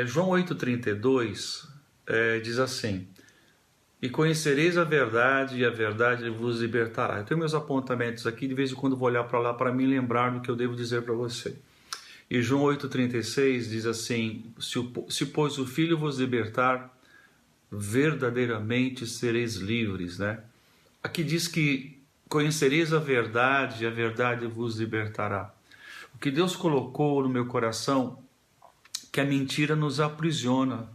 João 8,32 diz assim: e conhecereis a verdade, e a verdade vos libertará. Eu tenho meus apontamentos aqui, de vez em quando vou olhar para lá para me lembrar do que eu devo dizer para você. E João 8,36 diz assim: se pois o Filho vos libertar, verdadeiramente sereis livres, né? Aqui diz que conhecereis a verdade, e a verdade vos libertará. O que Deus colocou no meu coração, que a mentira nos aprisiona.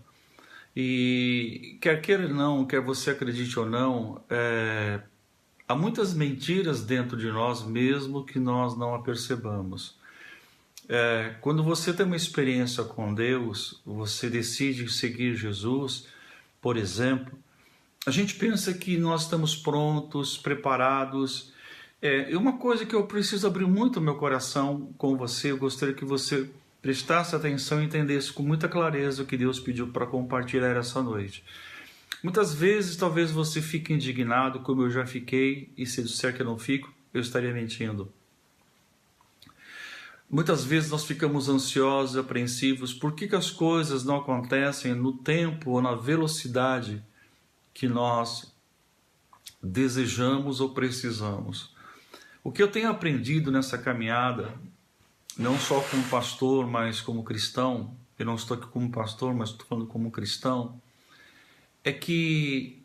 E quer queira ou não, quer você acredite ou não, há muitas mentiras dentro de nós mesmo que nós não a percebamos. Quando você tem uma experiência com Deus, você decide seguir Jesus, por exemplo, a gente pensa que nós estamos prontos, preparados. E uma coisa que eu preciso abrir muito o meu coração com você, eu gostaria que você prestasse atenção e entendesse com muita clareza o que Deus pediu para compartilhar essa noite. Muitas vezes talvez você fique indignado, como eu já fiquei, e se disser que eu não fico, eu estaria mentindo. Muitas vezes nós ficamos ansiosos, apreensivos, por que as coisas não acontecem no tempo ou na velocidade que nós desejamos ou precisamos. O que eu tenho aprendido nessa caminhada, não só como pastor, mas como cristão, eu não estou aqui como pastor, mas estou falando como cristão, é que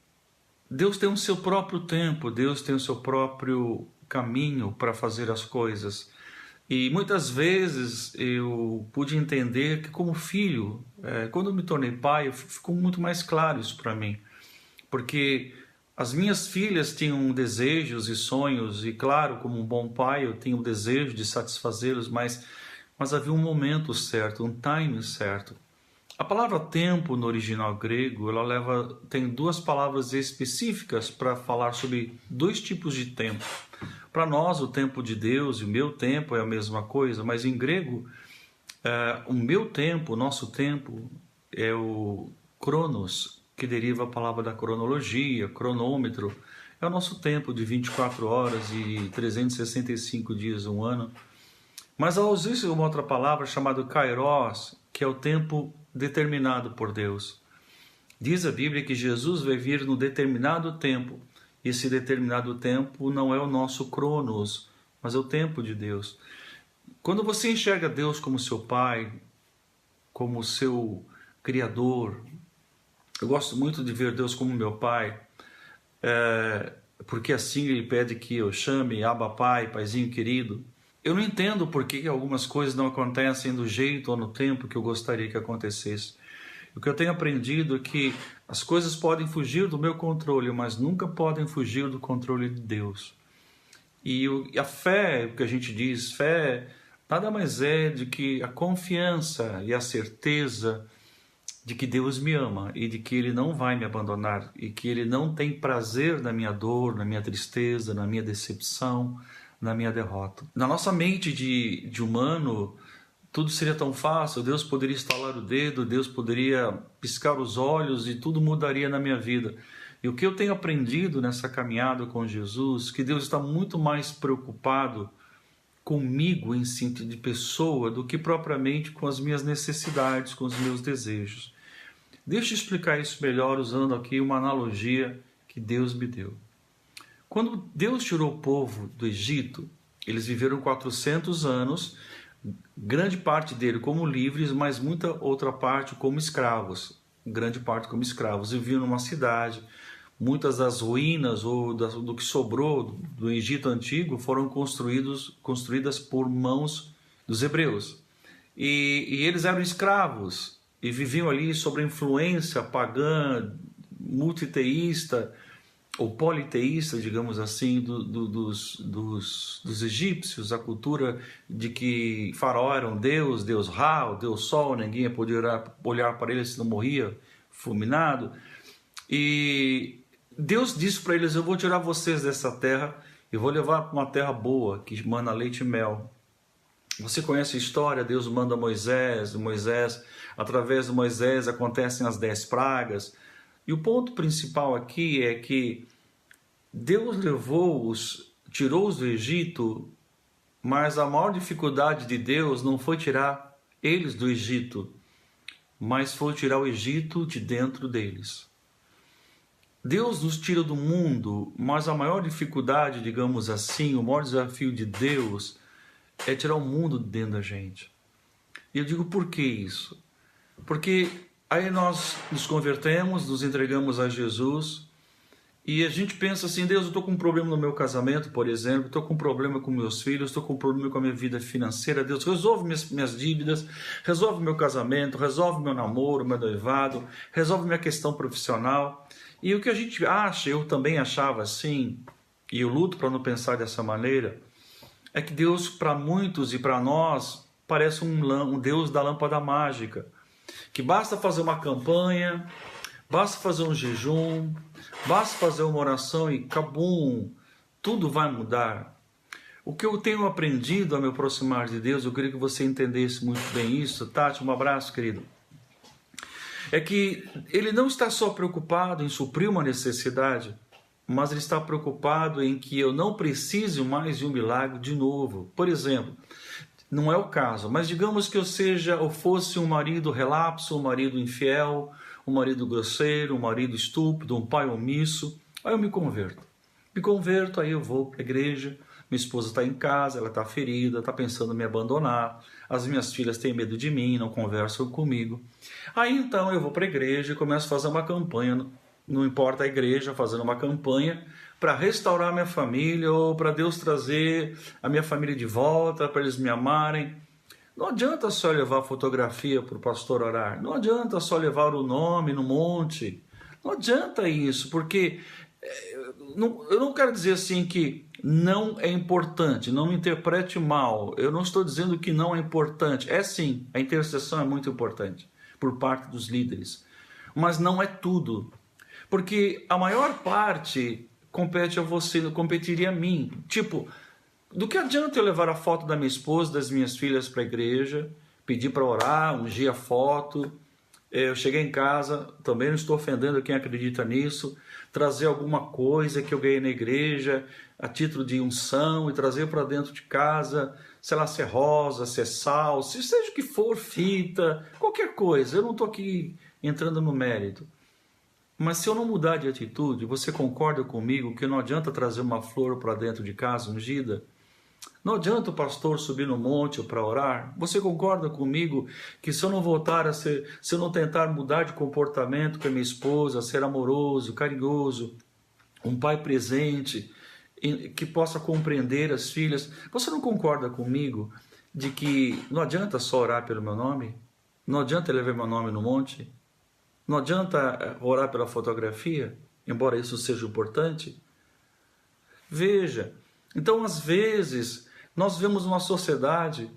Deus tem o seu próprio tempo, Deus tem o seu próprio caminho para fazer as coisas. E muitas vezes eu pude entender que como filho, quando eu me tornei pai, ficou muito mais claro isso para mim. Porque as minhas filhas tinham desejos e sonhos, e claro, como um bom pai, eu tinha o desejo de satisfazê-los, mas havia um momento certo, um time certo. A palavra tempo no original grego, tem duas palavras específicas para falar sobre dois tipos de tempo. Para nós, o tempo de Deus e o meu tempo é a mesma coisa, mas em grego, o meu tempo, o nosso tempo, é o cronos, que deriva a palavra da cronologia, cronômetro, é o nosso tempo de 24 horas e 365 dias, um ano. Mas existe uma outra palavra chamada kairos, que é o tempo determinado por Deus. Diz a Bíblia que Jesus vai vir no determinado tempo. Esse determinado tempo não é o nosso cronos, mas é o tempo de Deus. Quando você enxerga Deus como seu Pai, como seu Criador, eu gosto muito de ver Deus como meu Pai, porque assim Ele pede que eu chame Abba Pai, Paizinho querido. Eu não entendo por que algumas coisas não acontecem do jeito ou no tempo que eu gostaria que acontecesse. O que eu tenho aprendido é que as coisas podem fugir do meu controle, mas nunca podem fugir do controle de Deus. E a fé, o que a gente diz, fé nada mais é do que a confiança e a certeza de que Deus me ama e de que Ele não vai me abandonar e que Ele não tem prazer na minha dor, na minha tristeza, na minha decepção, na minha derrota. Na nossa mente de humano, tudo seria tão fácil, Deus poderia estalar o dedo, Deus poderia piscar os olhos e tudo mudaria na minha vida. E o que eu tenho aprendido nessa caminhada com Jesus, que Deus está muito mais preocupado comigo em sentido de pessoa do que propriamente com as minhas necessidades, com os meus desejos. Deixa eu explicar isso melhor usando aqui uma analogia que Deus me deu. Quando Deus tirou o povo do Egito, eles viveram 400 anos, grande parte dele como livres, mas muita outra parte como escravos. Grande parte como escravos. Viviam numa cidade. Muitas das ruínas ou do que sobrou do Egito antigo foram construídas por mãos dos hebreus. E eles eram escravos e viviam ali sob a influência pagã, multiteísta ou politeísta, digamos assim, dos egípcios, a cultura de que Faraó era um deus, Deus Ra, o Deus Sol, ninguém podia olhar para ele se não morria fulminado. E Deus disse para eles: eu vou tirar vocês dessa terra e vou levar para uma terra boa, que mana leite e mel. Você conhece a história, Deus manda Moisés, através de Moisés acontecem as 10 pragas. E o ponto principal aqui é que Deus tirou-os do Egito, mas a maior dificuldade de Deus não foi tirar eles do Egito, mas foi tirar o Egito de dentro deles. Deus nos tira do mundo, mas a maior dificuldade, digamos assim, o maior desafio de Deus é tirar o mundo de dentro da gente. E eu digo, por que isso? Porque aí nós nos convertemos, nos entregamos a Jesus, e a gente pensa assim, Deus, eu estou com um problema no meu casamento, por exemplo, estou com um problema com meus filhos, estou com um problema com a minha vida financeira, Deus, resolve minhas dívidas, resolve meu casamento, resolve meu namoro, meu noivado, resolve minha questão profissional. E o que a gente acha, eu também achava assim, e eu luto para não pensar dessa maneira, é que Deus, para muitos e para nós, parece um Deus da lâmpada mágica, que basta fazer uma campanha, basta fazer um jejum, basta fazer uma oração e cabum, tudo vai mudar. O que eu tenho aprendido a me aproximar de Deus, eu queria que você entendesse muito bem isso. Tati, um abraço, querido. É que Ele não está só preocupado em suprir uma necessidade, mas Ele está preocupado em que eu não precise mais de um milagre de novo. Por exemplo, não é o caso, mas digamos que eu fosse um marido relapso, um marido infiel, um marido grosseiro, um marido estúpido, um pai omisso. Aí eu me converto, aí eu vou para a igreja, minha esposa está em casa, ela está ferida, está pensando em me abandonar, as minhas filhas têm medo de mim, não conversam comigo. Aí então eu vou para a igreja e começo a fazer uma campanha, não importa a igreja, fazendo uma campanha para restaurar minha família ou para Deus trazer a minha família de volta, para eles me amarem. Não adianta só levar a fotografia para o pastor orar, não adianta só levar o nome no monte, não adianta isso, porque eu não quero dizer assim que não é importante, não me interprete mal, eu não estou dizendo que não é importante, é sim, a intercessão é muito importante por parte dos líderes, mas não é tudo, porque a maior parte compete a você, competiria a mim, tipo, do que adianta eu levar a foto da minha esposa, das minhas filhas para a igreja, pedir para orar, ungir a foto, eu cheguei em casa, também não estou ofendendo quem acredita nisso, trazer alguma coisa que eu ganhei na igreja, a título de unção, e trazer para dentro de casa, sei lá, se é rosa, se é sal, se seja o que for, fita, qualquer coisa, eu não estou aqui entrando no mérito. Mas se eu não mudar de atitude, você concorda comigo que não adianta trazer uma flor para dentro de casa ungida? Não adianta o pastor subir no monte para orar? Você concorda comigo que se eu não voltar a ser, se eu não tentar mudar de comportamento com a minha esposa, ser amoroso, carinhoso, um pai presente, que possa compreender as filhas, você não concorda comigo de que não adianta só orar pelo meu nome? Não adianta levar meu nome no monte? Não adianta orar pela fotografia, embora isso seja importante? Veja, então às vezes nós vemos uma sociedade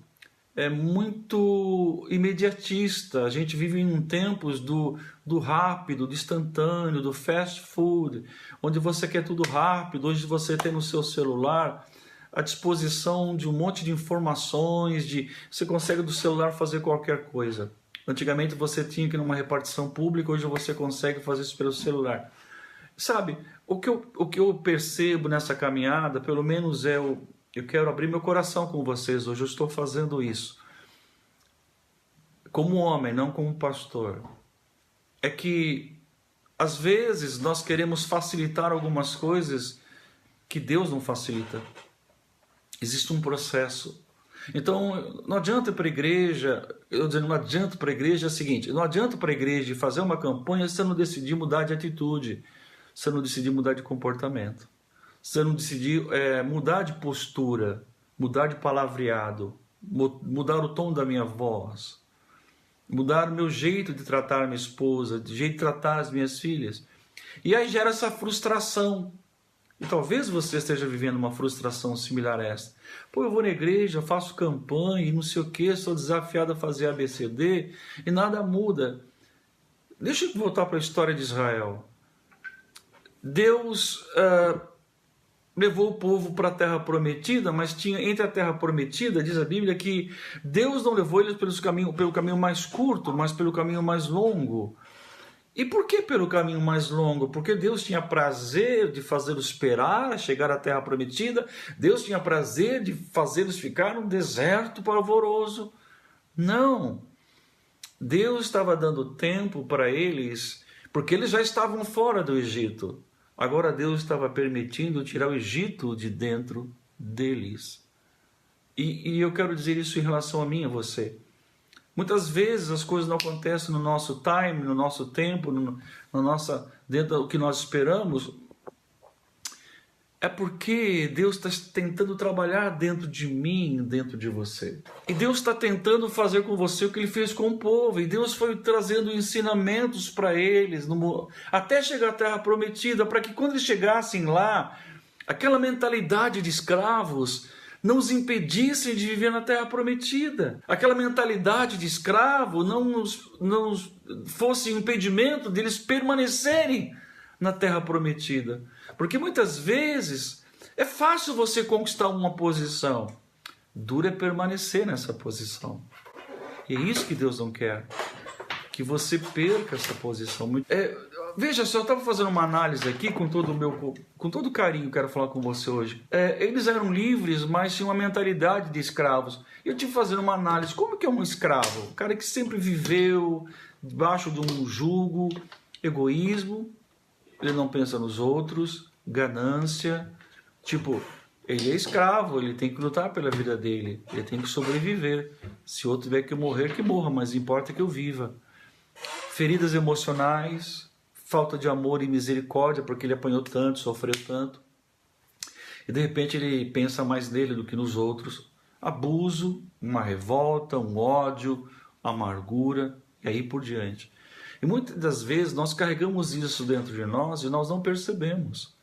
muito imediatista, a gente vive em tempos do rápido, do instantâneo, do fast food, onde você quer tudo rápido. Hoje você tem no seu celular à disposição de um monte de informações, você consegue do celular fazer qualquer coisa. Antigamente você tinha que ir numa repartição pública, hoje você consegue fazer isso pelo celular. Sabe, o que eu percebo nessa caminhada, pelo menos eu quero abrir meu coração com vocês, hoje eu estou fazendo isso. Como homem, não como pastor. É que, às vezes, nós queremos facilitar algumas coisas que Deus não facilita. Existe um processo. Então, não adianta ir para a igreja, não adianta para a igreja é o seguinte, não adianta para a igreja fazer uma campanha se você não decidir mudar de atitude, se você não decidir mudar de comportamento, se você não decidir mudar de postura, mudar de palavreado, mudar o tom da minha voz, mudar o meu jeito de tratar a minha esposa, de jeito de tratar as minhas filhas. E aí gera essa frustração. E talvez você esteja vivendo uma frustração similar a essa. Pô, eu vou na igreja, faço campanha e não sei o que, sou desafiado a fazer ABCD e nada muda. Deixa eu voltar para a história de Israel. Deus levou o povo para a terra prometida, mas tinha entre a terra prometida, diz a Bíblia, que Deus não levou eles pelo caminho mais curto, mas pelo caminho mais longo. E por que pelo caminho mais longo? Porque Deus tinha prazer de fazê-los esperar, chegar à terra prometida. Deus tinha prazer de fazê-los ficar num deserto pavoroso. Não. Deus estava dando tempo para eles, porque eles já estavam fora do Egito. Agora Deus estava permitindo tirar o Egito de dentro deles. E eu quero dizer isso em relação a mim e a você. Muitas vezes as coisas não acontecem no nosso time, no nosso tempo, dentro do que nós esperamos. É porque Deus está tentando trabalhar dentro de mim, dentro de você. E Deus está tentando fazer com você o que Ele fez com o povo. E Deus foi trazendo ensinamentos para eles, até chegar à Terra Prometida, para que quando eles chegassem lá, aquela mentalidade de escravos não os impedisse de viver na Terra Prometida. Aquela mentalidade de escravo não fosse impedimento deles permanecerem na Terra Prometida. Porque muitas vezes é fácil você conquistar uma posição, duro é permanecer nessa posição. E é isso que Deus não quer, que você perca essa posição. Veja só, eu estava fazendo uma análise aqui com todo carinho, quero falar com você hoje. Eles eram livres, mas tinham uma mentalidade de escravos. Eu tive fazendo uma análise, como que é um escravo? Um cara que sempre viveu debaixo de um jugo, egoísmo, ele não pensa nos outros, ganância, ele é escravo, ele tem que lutar pela vida dele, ele tem que sobreviver. Se outro tiver que morrer, que morra, mas importa que eu viva. Feridas emocionais, falta de amor e misericórdia, porque ele apanhou tanto, sofreu tanto. E de repente ele pensa mais nele do que nos outros. Abuso, uma revolta, um ódio, amargura, e aí por diante. E muitas das vezes nós carregamos isso dentro de nós e nós não percebemos.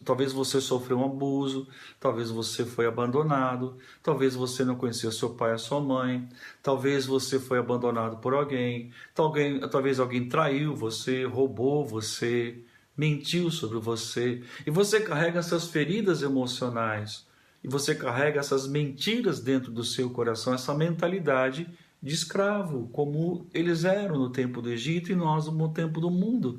Talvez você sofreu um abuso, talvez você foi abandonado, talvez você não conhecia seu pai ou sua mãe, talvez você foi abandonado por alguém, talvez alguém traiu você, roubou você, mentiu sobre você, e você carrega essas feridas emocionais, e você carrega essas mentiras dentro do seu coração, essa mentalidade de escravo, como eles eram no tempo do Egito e nós no tempo do mundo.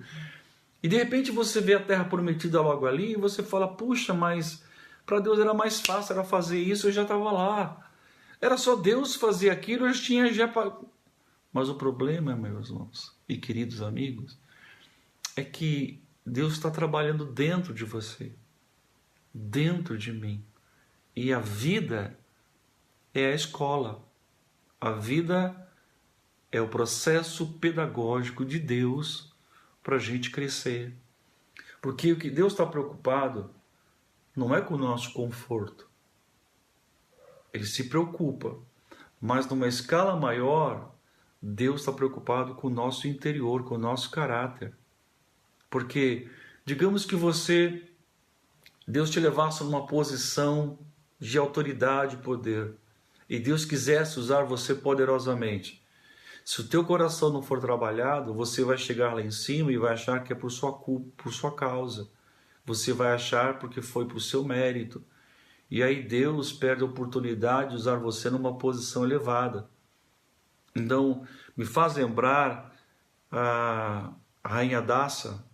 E de repente você vê a Terra Prometida logo ali e você fala, puxa, mas para Deus era mais fácil, era fazer isso, eu já estava lá. Era só Deus fazer aquilo, eu tinha já... Mas o problema, meus irmãos e queridos amigos, é que Deus está trabalhando dentro de você, dentro de mim. E a vida é a escola. A vida é o processo pedagógico de Deus para a gente crescer. Porque o que Deus está preocupado não é com o nosso conforto. Ele se preocupa, mas numa escala maior, Deus está preocupado com o nosso interior, com o nosso caráter. Porque, digamos que Deus te levasse numa posição de autoridade e poder, e Deus quisesse usar você poderosamente. Se o teu coração não for trabalhado, você vai chegar lá em cima e vai achar que é por sua culpa, por sua causa. Você vai achar porque foi por seu mérito. E aí Deus perde a oportunidade de usar você numa posição elevada. Então, me faz lembrar a rainha Daça,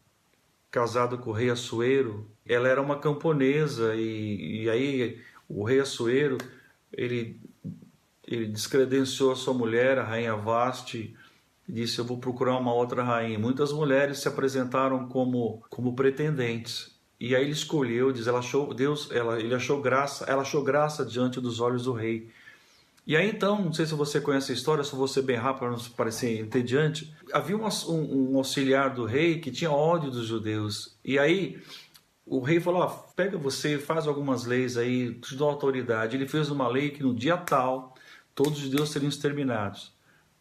casada com o rei Assuero. Ela era uma camponesa e aí o rei Assuero, ele descredenciou a sua mulher, a rainha Vasti, e disse, eu vou procurar uma outra rainha. Muitas mulheres se apresentaram como pretendentes. E aí ele escolheu, ela achou graça diante dos olhos do rei. E aí então, não sei se você conhece a história, só vou ser bem rápido para não parecer entediante. Havia um auxiliar do rei que tinha ódio dos judeus. E aí o rei falou, pega você, faz algumas leis aí, te dou autoridade. Ele fez uma lei que no dia tal, todos os judeus seriam exterminados.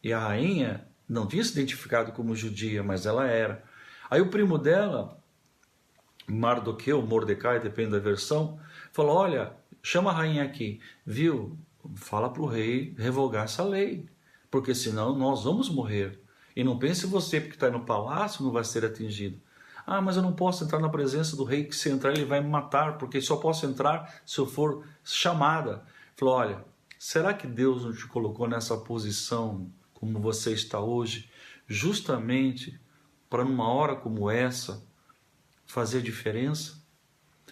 E a rainha não tinha se identificado como judia, mas ela era. Aí o primo dela, Mardoqueu, Mordecai, depende da versão, falou, olha, chama a rainha aqui, viu? Fala para o rei revogar essa lei, porque senão nós vamos morrer. E não pense você, porque está no palácio, não vai ser atingido. Ah, mas eu não posso entrar na presença do rei, que se entrar ele vai me matar, porque só posso entrar se eu for chamada. Falou, olha, será que Deus não te colocou nessa posição como você está hoje, justamente para numa hora como essa fazer diferença?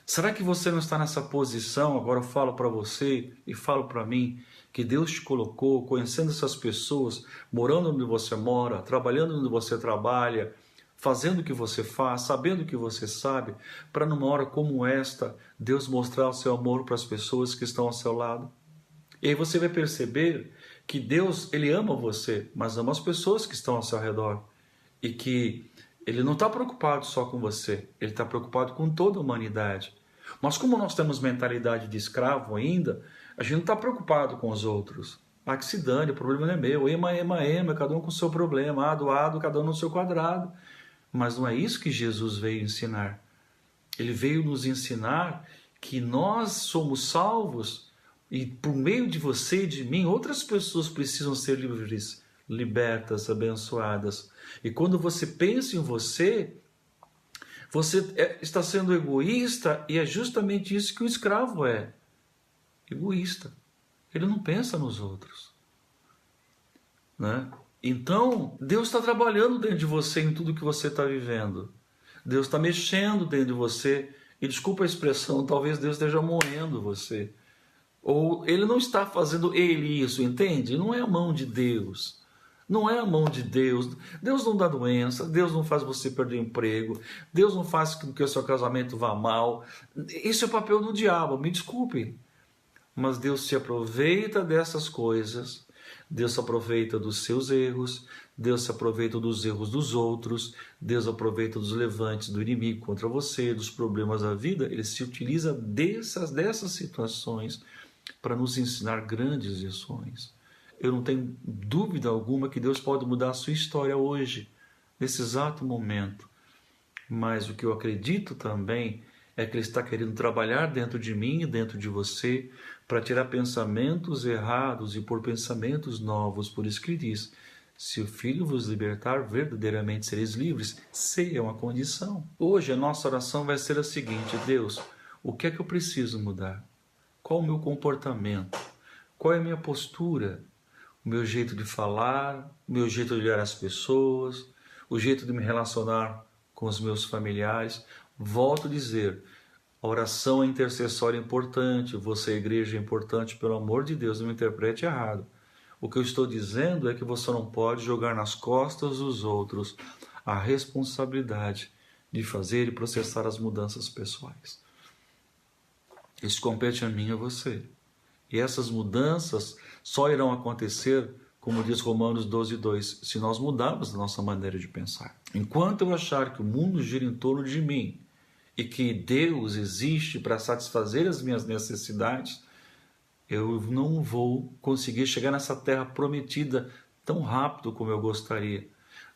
Será que você não está nessa posição? Agora eu falo para você e falo para mim, que Deus te colocou, conhecendo essas pessoas, morando onde você mora, trabalhando onde você trabalha, fazendo o que você faz, sabendo o que você sabe, para numa hora como esta, Deus mostrar o seu amor para as pessoas que estão ao seu lado. E aí você vai perceber que Deus, Ele ama você, mas ama as pessoas que estão ao seu redor. E que Ele não está preocupado só com você, Ele está preocupado com toda a humanidade. Mas como nós temos mentalidade de escravo ainda, a gente não está preocupado com os outros. Ah, que se dane, o problema não é meu. Ema, cada um com o seu problema. Ado, cada um no seu quadrado. Mas não é isso que Jesus veio ensinar. Ele veio nos ensinar que nós somos salvos e por meio de você e de mim, outras pessoas precisam ser livres, libertas, abençoadas. E quando você pensa em você, você está sendo egoísta, e é justamente isso que o escravo é. Egoísta. Ele não pensa nos outros, né? Então, Deus está trabalhando dentro de você em tudo que você está vivendo. Deus está mexendo dentro de você. E desculpa a expressão, talvez Deus esteja moendo você. Ou Ele não está fazendo Ele isso, entende? Não é a mão de Deus. Não é a mão de Deus. Deus não dá doença, Deus não faz você perder emprego, Deus não faz com que o seu casamento vá mal. Isso é papel do diabo, me desculpe. Mas Deus se aproveita dessas coisas, Deus se aproveita dos seus erros, Deus se aproveita dos erros dos outros, Deus aproveita dos levantes do inimigo contra você, dos problemas da vida. Ele se utiliza dessas situações para nos ensinar grandes lições. Eu não tenho dúvida alguma que Deus pode mudar a sua história hoje, nesse exato momento. Mas o que eu acredito também é que Ele está querendo trabalhar dentro de mim e dentro de você para tirar pensamentos errados e pôr pensamentos novos. Por isso que Ele diz: se o Filho vos libertar, verdadeiramente sereis livres. Se é uma condição. Hoje a nossa oração vai ser a seguinte: Deus, o que é que eu preciso mudar? Qual o meu comportamento? Qual é a minha postura? O meu jeito de falar, o meu jeito de olhar as pessoas, o jeito de me relacionar com os meus familiares. Volto a dizer, a oração é intercessória importante, você, a igreja, é importante, pelo amor de Deus, não me interprete errado. O que eu estou dizendo é que você não pode jogar nas costas dos outros a responsabilidade de fazer e processar as mudanças pessoais. Isso compete a mim e a você. E essas mudanças só irão acontecer, como diz Romanos 12:2, se nós mudarmos a nossa maneira de pensar. Enquanto eu achar que o mundo gira em torno de mim e que Deus existe para satisfazer as minhas necessidades, eu não vou conseguir chegar nessa terra prometida tão rápido como eu gostaria.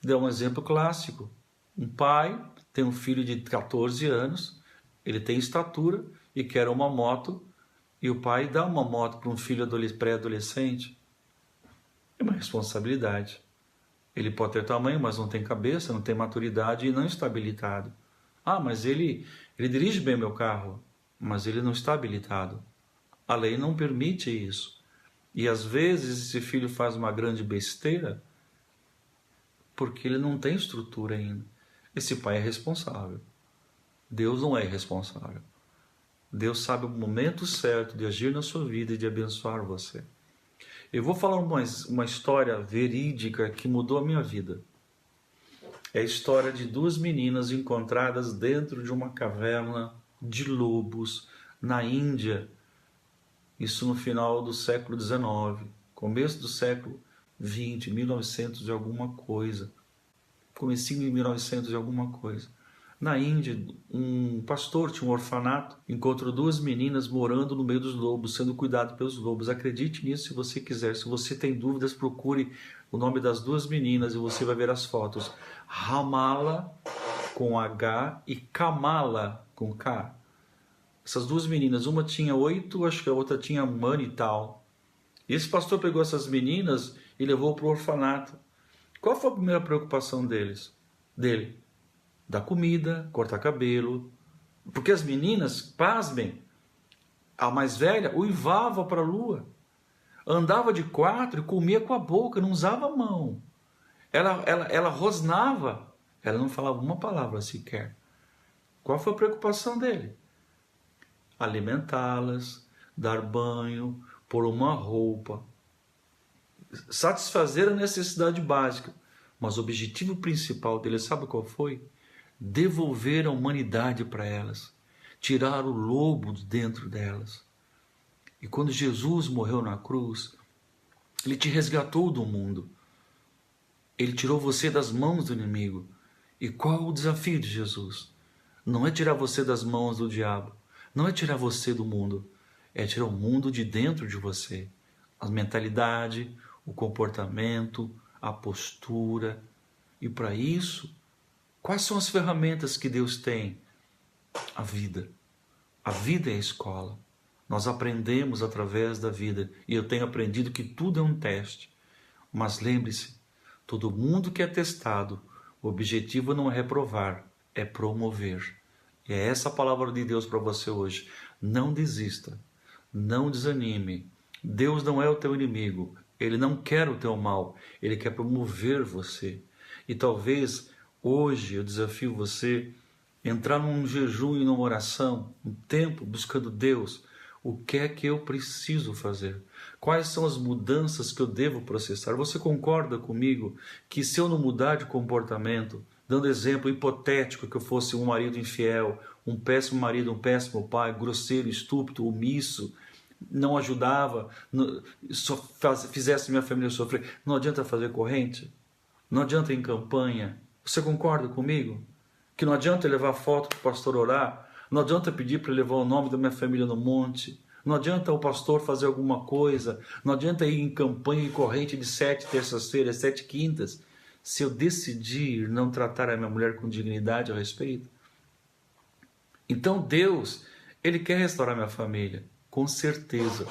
Deu um exemplo clássico. Um pai tem um filho de 14 anos, ele tem estatura e quer uma moto, e o pai dá uma moto para um filho pré-adolescente. É uma responsabilidade. Ele pode ter tamanho, mas não tem cabeça, não tem maturidade e não está habilitado. Ah, mas ele dirige bem meu carro, mas ele não está habilitado. A lei não permite isso. E às vezes esse filho faz uma grande besteira porque ele não tem estrutura ainda. Esse pai é responsável. Deus não é irresponsável. Deus sabe o momento certo de agir na sua vida e de abençoar você. Eu vou falar uma história verídica que mudou a minha vida. É a história de duas meninas encontradas dentro de uma caverna de lobos na Índia. Isso no final do século XIX, começo do século XX, 1900 e alguma coisa. Comecinho de 1900 e alguma coisa. Na Índia, um pastor tinha um orfanato, encontrou duas meninas morando no meio dos lobos, sendo cuidado pelos lobos. Acredite nisso se você quiser. Se você tem dúvidas, procure o nome das duas meninas e você vai ver as fotos. Ramala, com H, e Kamala, com K. Essas duas meninas, uma tinha 8, acho que a outra tinha 1 ano e tal. E esse pastor pegou essas meninas e levou para o orfanato. Qual foi a primeira preocupação dele? Dar comida, cortar cabelo. Porque as meninas, pasmem, a mais velha uivava para a lua. Andava de 4 e comia com a boca, não usava a mão. Ela rosnava, ela não falava uma palavra sequer. Qual foi a preocupação dele? alimentá-las, dar banho, pôr uma roupa, satisfazer a necessidade básica. Mas o objetivo principal dele, sabe qual foi? Devolver a humanidade para elas, tirar o lobo de dentro delas. E quando Jesus morreu na cruz, ele te resgatou do mundo. Ele tirou você das mãos do inimigo. E qual o desafio de Jesus? Não é tirar você das mãos do diabo. Não é tirar você do mundo. É tirar o mundo de dentro de você. A mentalidade, o comportamento, a postura. E para isso, quais são as ferramentas que Deus tem? A vida. A vida é a escola. Nós aprendemos através da vida. E eu tenho aprendido que tudo é um teste. Mas lembre-se, todo mundo que é testado, o objetivo não é reprovar, é promover. E é essa a palavra de Deus para você hoje. Não desista, não desanime. Deus não é o teu inimigo. Ele não quer o teu mal. Ele quer promover você. E talvez hoje eu desafio você a entrar num jejum e numa oração, um tempo buscando Deus. O que é que eu preciso fazer? Quais são as mudanças que eu devo processar? Você concorda comigo que se eu não mudar de comportamento, dando exemplo hipotético que eu fosse um marido infiel, um péssimo marido, um péssimo pai, grosseiro, estúpido, omisso, não ajudava, só fizesse minha família sofrer, não adianta fazer corrente? Não adianta ir em campanha? Você concorda comigo? Que não adianta levar foto para o pastor orar? Não adianta pedir para levar o nome da minha família no monte. Não adianta o pastor fazer alguma coisa. Não adianta ir em campanha e corrente de 7 terças-feiras, 7 quintas. Se eu decidir não tratar a minha mulher com dignidade a respeito. Então Deus, Ele quer restaurar minha família, com certeza.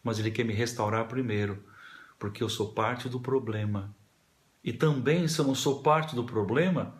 Mas Ele quer me restaurar primeiro, porque eu sou parte do problema. E também, se eu não sou parte do problema,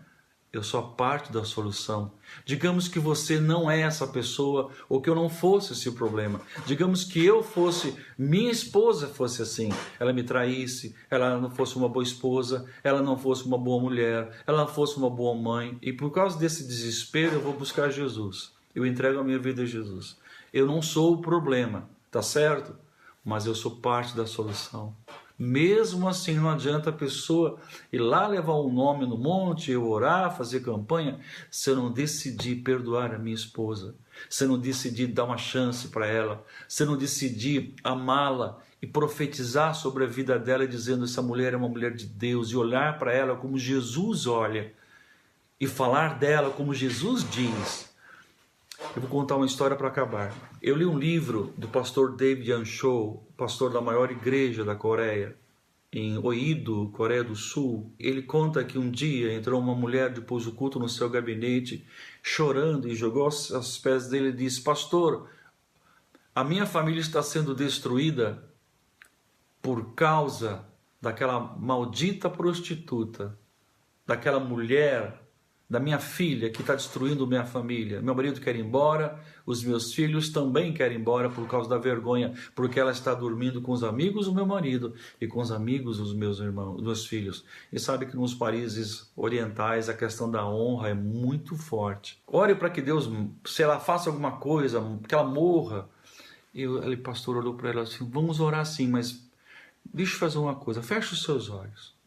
eu sou parte da solução. Digamos que você não é essa pessoa, ou que eu não fosse esse problema. Digamos que eu fosse, minha esposa fosse assim. Ela me traísse, ela não fosse uma boa esposa, ela não fosse uma boa mulher, ela não fosse uma boa mãe. E por causa desse desespero eu vou buscar Jesus. Eu entrego a minha vida a Jesus. Eu não sou o problema, tá certo? Mas eu sou parte da solução. Mesmo assim, não adianta a pessoa ir lá levar um nome no monte, eu orar, fazer campanha, se eu não decidir perdoar a minha esposa, se eu não decidir dar uma chance para ela, se eu não decidir amá-la e profetizar sobre a vida dela, dizendo essa mulher é uma mulher de Deus, e olhar para ela como Jesus olha, e falar dela como Jesus diz. Eu vou contar uma história para acabar. Eu li um livro do pastor David Anchou, pastor da maior igreja da Coreia, em Oido, Coreia do Sul. Ele conta que um dia entrou uma mulher depois do culto no seu gabinete, chorando, e jogou aos pés dele e disse: pastor, a minha família está sendo destruída por causa daquela maldita prostituta, daquela mulher, da minha filha que está destruindo minha família. Meu marido quer ir embora, os meus filhos também querem ir embora por causa da vergonha, porque ela está dormindo com os amigos do meu marido e com os amigos dos meus irmãos, dos meus filhos. E sabe que nos países orientais a questão da honra é muito forte. Ore para que Deus, se ela faça alguma coisa, que ela morra. E o pastor olhou para ela assim: vamos orar sim, mas deixa eu fazer uma coisa, fecha os seus olhos.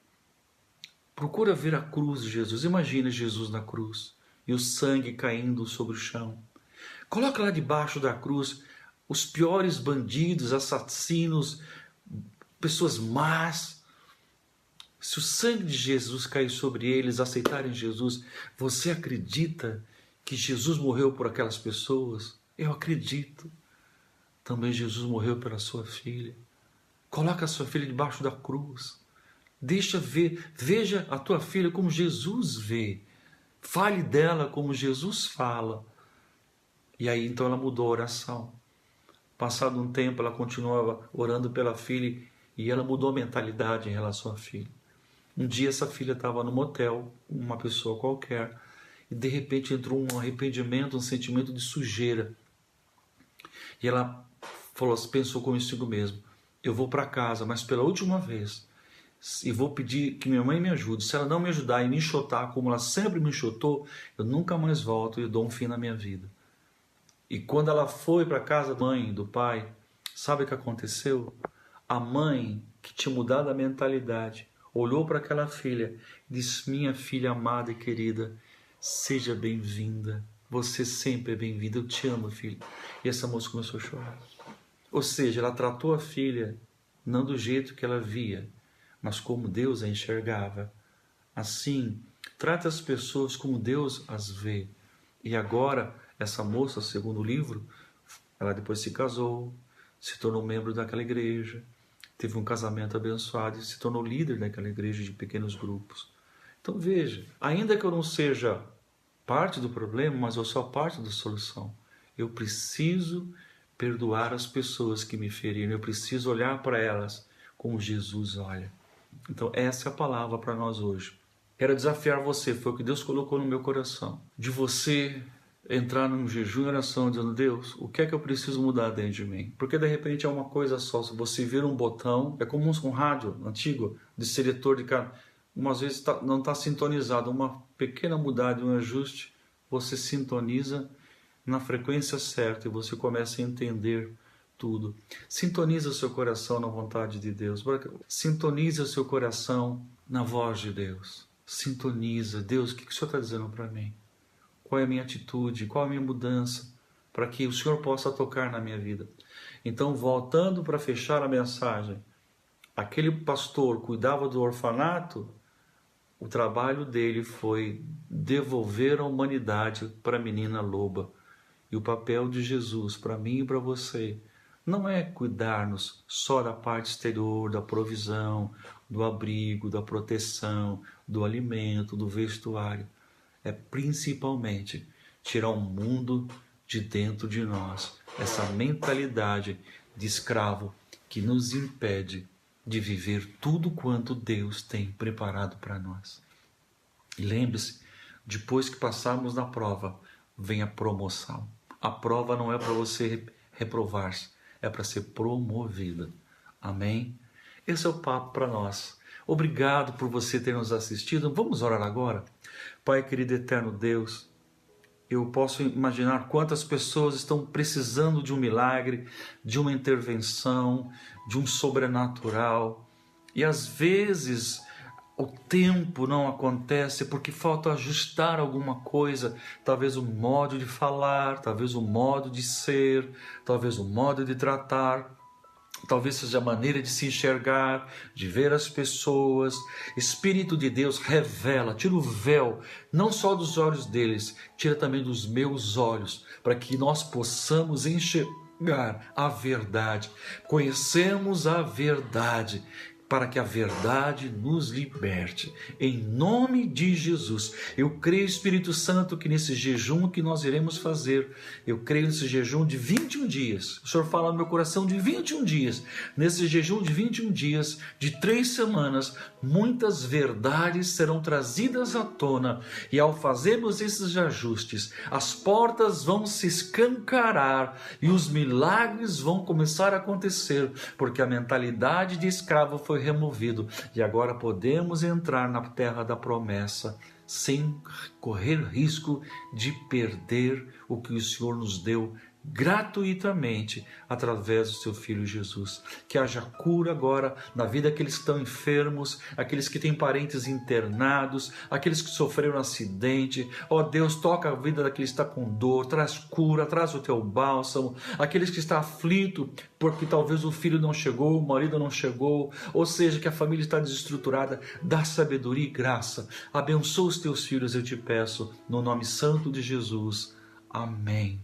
Procura ver a cruz de Jesus. Imagina Jesus na cruz e o sangue caindo sobre o chão. Coloca lá debaixo da cruz os piores bandidos, assassinos, pessoas más. Se o sangue de Jesus cair sobre eles, aceitarem Jesus, você acredita que Jesus morreu por aquelas pessoas? Eu acredito. Também Jesus morreu pela sua filha. Coloca a sua filha debaixo da cruz. Deixa ver, veja a tua filha como Jesus vê. Fale dela como Jesus fala. E aí então ela mudou a oração. Passado um tempo ela continuava orando pela filha e ela mudou a mentalidade em relação à filha. Um dia essa filha estava no motel, uma pessoa qualquer, e de repente entrou um arrependimento, um sentimento de sujeira. E ela falou, pensou consigo mesmo: eu vou para casa, mas pela última vez, e vou pedir que minha mãe me ajude. Se ela não me ajudar e me enxotar como ela sempre me enxotou, eu nunca mais volto e dou um fim na minha vida. E quando ela foi para a casa da mãe e do pai, sabe o que aconteceu? A mãe, que tinha mudado a mentalidade, olhou para aquela filha e disse: minha filha amada e querida, seja bem-vinda. Você sempre é bem-vinda. Eu te amo, filha. E essa moça começou a chorar. Ou seja, ela tratou a filha não do jeito que ela via, mas como Deus a enxergava. Assim, trata as pessoas como Deus as vê. E agora, essa moça, segundo o livro, ela depois se casou, se tornou membro daquela igreja, teve um casamento abençoado e se tornou líder daquela igreja de pequenos grupos. Então veja, ainda que eu não seja parte do problema, mas eu sou parte da solução. Eu preciso perdoar as pessoas que me feriram, eu preciso olhar para elas como Jesus olha. Então essa é a palavra para nós hoje. Quero desafiar você, foi o que Deus colocou no meu coração, de você entrar num jejum e oração dizendo: Deus, o que é que eu preciso mudar dentro de mim? Porque de repente é uma coisa só, se você vira um botão, é como um rádio antigo de seletor de carro, umas vezes não está sintonizado, uma pequena mudança, um ajuste, você sintoniza na frequência certa e você começa a entender tudo. Sintoniza o seu coração na vontade de Deus. Sintoniza o seu coração na voz de Deus. Sintoniza. Deus, o que o Senhor está dizendo para mim? Qual é a minha atitude? Qual é a minha mudança? Para que o Senhor possa tocar na minha vida. Então, voltando para fechar a mensagem, aquele pastor cuidava do orfanato, o trabalho dele foi devolver a humanidade para a menina loba. E o papel de Jesus para mim e para você não é cuidar-nos só da parte exterior, da provisão, do abrigo, da proteção, do alimento, do vestuário. É principalmente tirar o mundo de dentro de nós, essa mentalidade de escravo que nos impede de viver tudo quanto Deus tem preparado para nós. E lembre-se, depois que passarmos na prova, vem a promoção. A prova não é para você reprovar-se, é para ser promovida. Amém? Esse é o papo para nós. Obrigado por você ter nos assistido. Vamos orar agora? Pai querido, eterno Deus, eu posso imaginar quantas pessoas estão precisando de um milagre, de uma intervenção, de um sobrenatural. E às vezes o tempo não acontece porque falta ajustar alguma coisa, talvez o modo de falar, talvez o modo de ser, talvez o modo de tratar, talvez seja a maneira de se enxergar, de ver as pessoas. Espírito de Deus, revela, tira o véu, não só dos olhos deles, tira também dos meus olhos, para que nós possamos enxergar a verdade, conhecemos a verdade, para que a verdade nos liberte. Em nome de Jesus, eu creio, Espírito Santo, que nesse jejum que nós iremos fazer, eu creio nesse jejum de 21 dias, o Senhor fala no meu coração de 21 dias, nesse jejum de 21 dias, de 3 semanas, muitas verdades serão trazidas à tona, e ao fazermos esses ajustes, as portas vão se escancarar, e os milagres vão começar a acontecer, porque a mentalidade de escravo foi removido, e agora podemos entrar na terra da promessa sem correr risco de perder o que o Senhor nos deu gratuitamente através do seu Filho Jesus. Que haja cura agora na vida daqueles que estão enfermos, aqueles que têm parentes internados, aqueles que sofreram um acidente. Ó Deus, toca a vida daquele que está com dor, traz cura, traz o teu bálsamo. Aqueles que estão aflitos porque talvez o filho não chegou, o marido não chegou, ou seja, que a família está desestruturada, dá sabedoria e graça. Abençoa os teus filhos, eu te peço, no nome santo de Jesus. Amém.